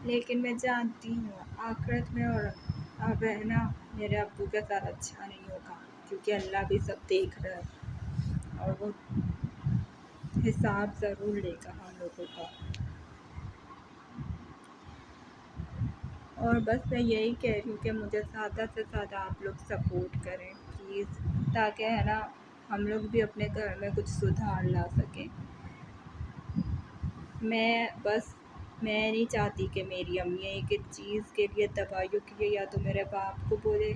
لیکن میں جانتی ہوں آخرت میں اور اب ہے نا میرے ابو کے ساتھ اچھا نہیں ہوگا، کیونکہ اللہ بھی سب دیکھ رہا ہے اور وہ حساب ضرور لے گا ہم لوگوں کا۔ اور بس میں یہی کہہ رہی ہوں کہ مجھے زیادہ سے زیادہ آپ لوگ سپورٹ کریں پلیز، تاکہ ہے نا ہم لوگ بھی اپنے گھر میں کچھ سدھار لا سکیں۔ میں نہیں چاہتی کہ میری امی ایک ایک چیز کے لیے، دوائیوں کے لیے، یا تو میرے باپ کو بولے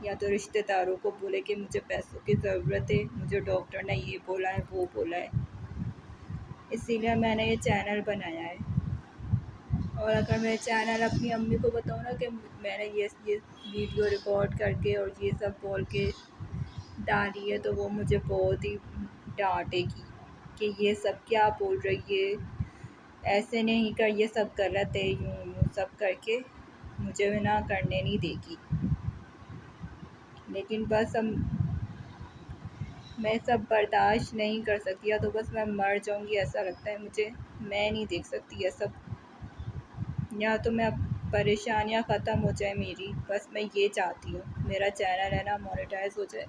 یا تو رشتہ داروں کو بولے کہ مجھے پیسوں کی ضرورت ہے، مجھے ڈاکٹر نے یہ بولا ہے وہ بولا ہے۔ اسی لیے میں نے یہ چینل بنایا ہے۔ اور اگر میں چینل اپنی امی کو بتاؤں نا کہ میں نے یہ ویڈیو ریکارڈ کر کے اور یہ سب بول کے ڈالی ہے، تو وہ مجھے بہت ہی ڈانٹے گی کہ یہ سب کیا بول رہی ہے، ایسے نہیں کر، یہ سب غلط ہے، یوں سب کر کے مجھے نہ کرنے نہیں دے گی۔ لیکن بس میں سب برداشت نہیں کر سکتی، یا تو بس میں مر جاؤں گی ایسا لگتا ہے مجھے، میں نہیں دیکھ سکتی یہ سب، یا تو میں پریشانیاں ختم ہو جائے میری، بس میں یہ چاہتی ہوں میرا چینل ہے نا مونیٹائز ہو جائے،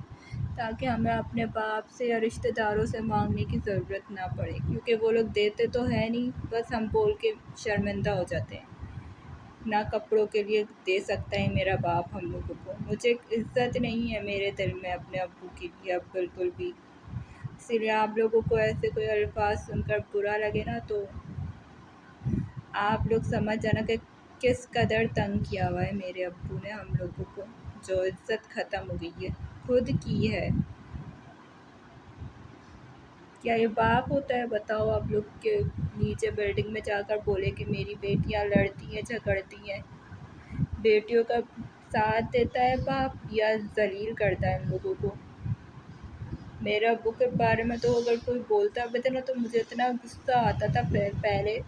تاکہ ہمیں اپنے باپ سے یا رشتہ داروں سے مانگنے کی ضرورت نہ پڑے، کیونکہ وہ لوگ دیتے تو ہے نہیں، بس ہم بول کے شرمندہ ہو جاتے ہیں۔ نہ کپڑوں کے لیے دے سکتا ہے میرا باپ ہم لوگوں کو، مجھے عزت نہیں ہے میرے دل میں اپنے ابو کے لیے اب بالکل بھی۔ اسی لیے آپ لوگوں کو ایسے کوئی الفاظ سن کر برا لگے نا، تو آپ لوگ سمجھ جانا کہ کس قدر تنگ کیا ہوا ہے میرے ابو نے ہم لوگوں کو، جو عزت ختم ہو گئی ہے خود کی ہے۔ کیا یہ باپ ہوتا ہے بتاؤ آپ لوگ کے نیچے بلڈنگ میں جا کر بولے کہ میری بیٹیاں لڑتی ہیں جھگڑتی ہیں؟ بیٹیوں کا ساتھ دیتا ہے باپ یا ذلیل کرتا ہے ان لوگوں کو؟ میرے ابو کے بارے میں تو اگر کوئی بولتا بھی تھا نا تو مجھے اتنا غصہ آتا تھا پہلے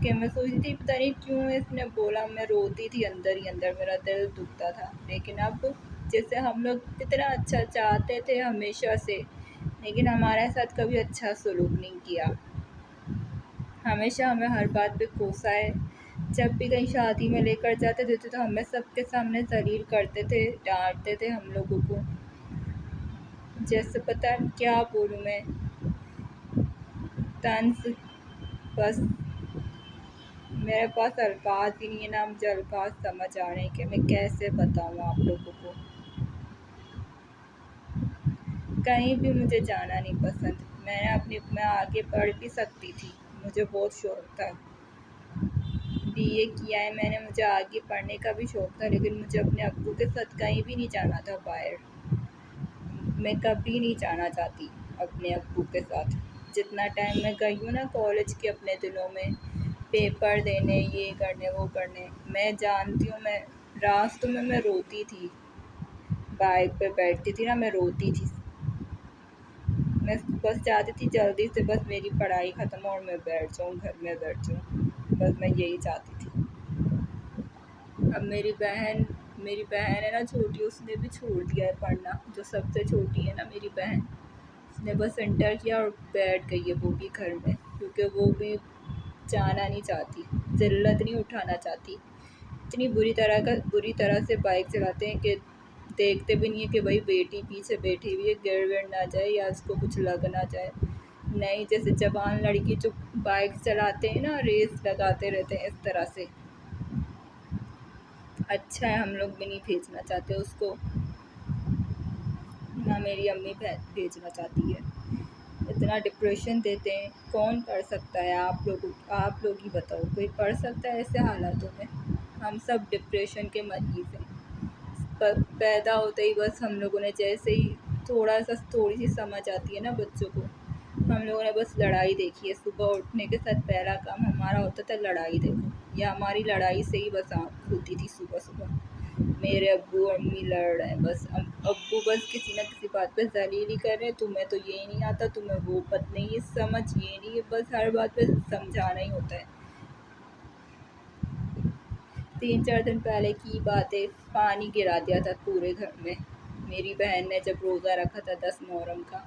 کہ میں سوچتی تھی پتہ نہیں کیوں اس نے بولا، میں روتی تھی اندر ہی اندر، میرا دل دکھتا تھا۔ لیکن اب جیسے ہم لوگ کتنا اچھا چاہتے تھے ہمیشہ سے، لیکن ہمارے ساتھ کبھی اچھا سلوک نہیں کیا، ہمیشہ ہمیں ہر بات پہ کوسا ہے۔ جب بھی کہیں شادی میں لے کر جاتے تھے تو ہمیں سب کے سامنے ذلیل کرتے تھے، ڈانٹتے تھے ہم لوگوں کو، جیسے پتہ کیا بولوں میں، طنز، بس میرے پاس الفاظ ہی نہیں ہے، نا مجھے الفاظ سمجھ آ رہے ہیں کہ میں کیسے بتاؤں آپ لوگوں کو۔ کہیں بھی مجھے جانا نہیں پسند، میں آگے پڑھ بھی سکتی تھی، مجھے بہت شوق تھا، بی اے کیا ہے میں نے، مجھے آگے پڑھنے کا بھی شوق تھا، لیکن مجھے اپنے ابو کے ساتھ کہیں بھی نہیں جانا تھا باہر، میں کبھی نہیں جانا چاہتی اپنے ابو کے ساتھ۔ جتنا ٹائم میں گئی ہوں نا کالج کے اپنے دنوں میں، پیپر دینے، یہ کرنے وہ کرنے، میں جانتی ہوں میں راستوں میں روتی تھی، بائک پہ بیٹھتی تھی نا میں روتی تھی، میں بس چاہتی تھی جلدی سے بس میری پڑھائی ختم ہو اور میں بیٹھ جاؤں، گھر میں بیٹھ جاؤں، بس میں یہی چاہتی تھی۔ اب میری بہن ہے نا چھوٹی، اس نے بھی چھوڑ دیا ہے پڑھنا، جو سب سے چھوٹی ہے نا میری بہن، اس نے بس انٹر کیا اور بیٹھ گئی ہے وہ بھی گھر میں، کیونکہ وہ بھی جانا نہیں چاہتی، ذلت نہیں اٹھانا چاہتی۔ اتنی بری طرح سے بائک چلاتے ہیں کہ دیکھتے بھی نہیں ہے کہ بھائی بیٹی پیچھے بیٹھی ہوئی ہے، گر وڑ نہ جائے یا اس کو کچھ لگ نہ جائے۔ نہیں، جیسے جوان لڑکی جو بائک چلاتے ہیں نا، ریس لگاتے رہتے ہیں، اس طرح سے۔ اچھا ہے، ہم لوگ بھی نہیں بھیجنا چاہتے اس کو، نہ میری امی بھیجنا چاہتی ہے۔ اتنا ڈپریشن دیتے ہیں، کون پڑھ سکتا ہے؟ آپ لوگ ہی بتاؤ، کوئی پڑھ سکتا ہے ایسے حالاتوں میں؟ ہم سب ڈپریشن کے مریض ہیں، پیدا ہوتے ہی بس ہم لوگوں نے جیسے ہی تھوڑی سی سمجھ آتی ہے نا بچوں کو، ہم لوگوں نے بس لڑائی دیکھی ہے، صبح اٹھنے کے ساتھ پہلا کام ہمارا ہوتا تھا لڑائی دیکھو، یا ہماری لڑائی سے ہی بس آنکھ کھلتی تھی صبح صبح، میرے ابو اور امی لڑ رہے ہیں، بس ابو بس کسی نہ کسی بات پہ ذلیل ہی کر رہے ہیں، تمہیں تو یہ نہیں آتا، تمہیں وہ پتہ نہیں، سمجھ یہ نہیں ہے، بس ہر بات پہ سمجھانا ہی ہوتا ہے۔ 3-4 دن پہلے کی بات ہے، پانی گرا دیا تھا پورے گھر میں، میری بہن نے جب روزہ رکھا تھا 10 محرم کا،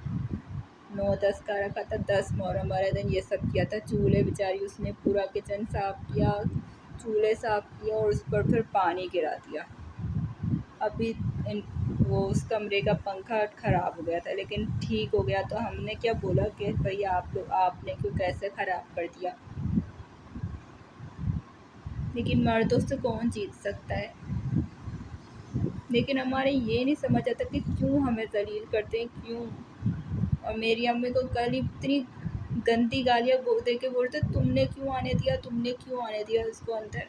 9-10 کا رکھا تھا، 10 محرم والے دن یہ سب کیا تھا، چولہے بیچاری اس نے پورا کچن صاف کیا، چولہے صاف کیا اور اس پر پھر پانی گرا دیا۔ ابھی وہ اس کمرے کا پنکھا خراب ہو گیا تھا لیکن ٹھیک ہو گیا، تو ہم نے کیا بولا کہ بھئی آپ نے کیوں کیسے خراب کر دیا، لیکن مردوں سے کون جیت سکتا ہے۔ لیکن ہمارے یہ نہیں سمجھ آتا کہ کیوں ہمیں ذلیل کرتے ہیں، کیوں۔ اور میری امی کو کل اتنی گندی گالیاں دے کے بولتے تم نے کیوں آنے دیا، تم نے کیوں آنے دیا اس کو اندر۔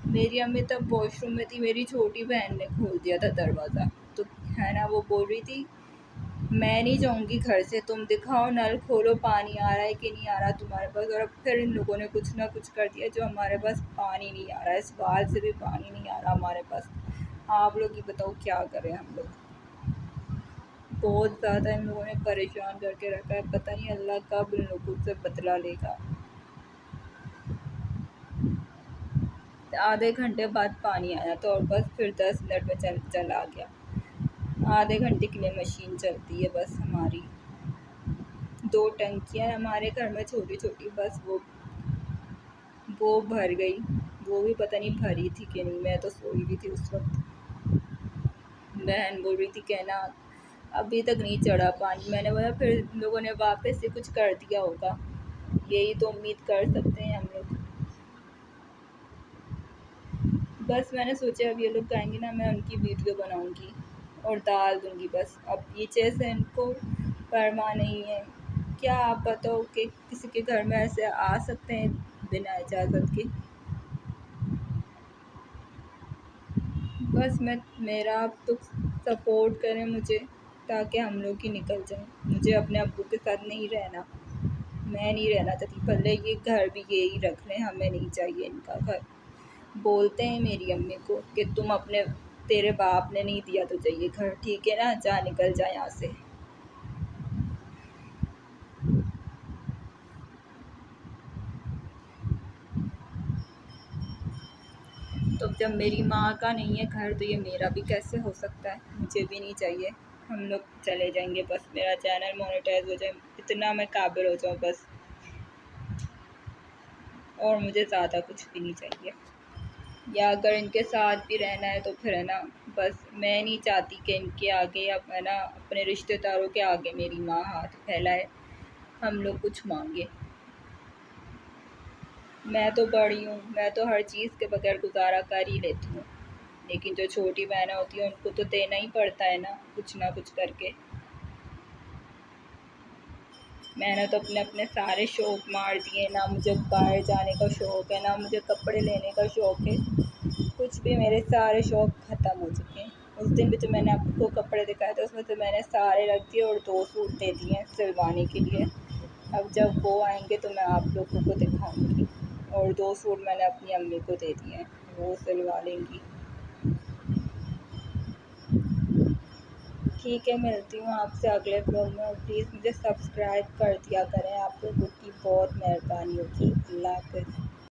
میری امی تب واش روم میں تھی، میری چھوٹی بہن نے کھول دیا تھا دروازہ، تو ہے نا وہ بول رہی تھی میں نہیں جاؤں گی گھر سے، تم دکھاؤ نل کھولو پانی آ رہا ہے کہ نہیں آ رہا تمہارے پاس۔ اور اب پھر ان لوگوں نے کچھ نہ کچھ کر دیا جو ہمارے پاس پانی نہیں آ رہا ہے، اس بال سے بھی پانی نہیں آ رہا ہمارے پاس۔ آپ لوگ ہی بتاؤ کیا کریں ہم لوگ۔ بہت زیادہ ان لوگوں نے پریشان کر کے رکھا ہے، پتہ نہیں اللہ کب ان لوگوں سے بدلہ لے گا۔ آدھے گھنٹے بعد پانی آیا تو اور بس پھر 10 منٹ میں چلا گیا۔ آدھے گھنٹے کے لیے مشین چلتی ہے بس ہماری۔ 2 ٹنکیاں ہمارے گھر میں چھوٹی چھوٹی، بس وہ بھر گئی، وہ بھی پتہ نہیں بھری تھی کہ نہیں، میں تو سوئی ہوئی تھی اس وقت۔ بہن بول رہی تھی کہنا ابھی تک نہیں چڑھا پانی، میں نے بولا پھر ان لوگوں نے واپس سے کچھ کر دیا ہوگا، یہی تو امید کر سکتے ہیں ہم لوگ۔ بس میں نے سوچا اب یہ لوگ آئیں گے نا، میں ان کی ویڈیو بناؤں گی اور ڈال دوں گی بس۔ اب پیچھے سے ان کو پرواہ نہیں ہے، کیا آپ بتاؤ کہ کسی کے گھر میں ایسے آ سکتے ہیں بنا اجازت کے۔ بس میرا آپ تو سپورٹ کریں مجھے تاکہ ہم لوگ ہی نکل جائیں۔ مجھے اپنے ابو کے ساتھ نہیں رہنا، میں نہیں رہنا چاہتی، بھلے یہ گھر بھی یہی رکھ لیں، ہمیں نہیں چاہیے ان کا گھر۔ بولتے ہیں میری امی کو کہ تیرے باپ نے نہیں دیا تو چاہیے گھر، ٹھیک ہے نا، جا نکل جا یہاں سے۔ تو جب میری ماں کا نہیں ہے گھر تو یہ میرا بھی کیسے ہو سکتا ہے، مجھے بھی نہیں چاہیے۔ ہم لوگ چلے جائیں گے، بس میرا چینل مونیٹائز ہو جائے، اتنا میں قابل ہو جاؤں بس، اور مجھے زیادہ کچھ بھی نہیں چاہیے۔ یا اگر ان کے ساتھ بھی رہنا ہے تو پھر ہے نا، بس میں نہیں چاہتی کہ ان کے آگے ہے نا، اپنے رشتہ داروں کے آگے میری ماں ہاتھ پھیلائے، ہم لوگ کچھ مانگے۔ میں تو بڑی ہوں، میں تو ہر چیز کے بغیر گزارا کر ہی لیتی ہوں، لیکن جو چھوٹی بہنیں ہوتی ہیں ان کو تو دینا ہی پڑتا ہے نا، کچھ نہ کچھ کر کے۔ میں نے تو اپنے سارے شوق مار دیے، نہ مجھے باہر جانے کا شوق ہے، نہ مجھے کپڑے لینے کا شوق ہے، کچھ بھی، میرے سارے شوق ختم ہو چکے ہیں۔ اس دن بھی جو میں نے آپ کو کپڑے دکھائے تھے اس میں سے میں نے سارے رکھ دیے اور 2 سوٹ دے دیے ہیں سلوانے کے لیے۔ اب جب وہ آئیں گے تو میں آپ لوگوں کو دکھاؤں گی، اور 2 سوٹ میں نے اپنی امی کو دے دیے ہیں، وہ سلوا لیں گی۔ ٹھیک ہے، ملتی ہوں آپ سے اگلے بلاگ میں، اور پلیز مجھے سبسکرائب کر دیا کریں، آپ لوگوں کی بہت مہربانی ہوگی۔ اللہ حافظ۔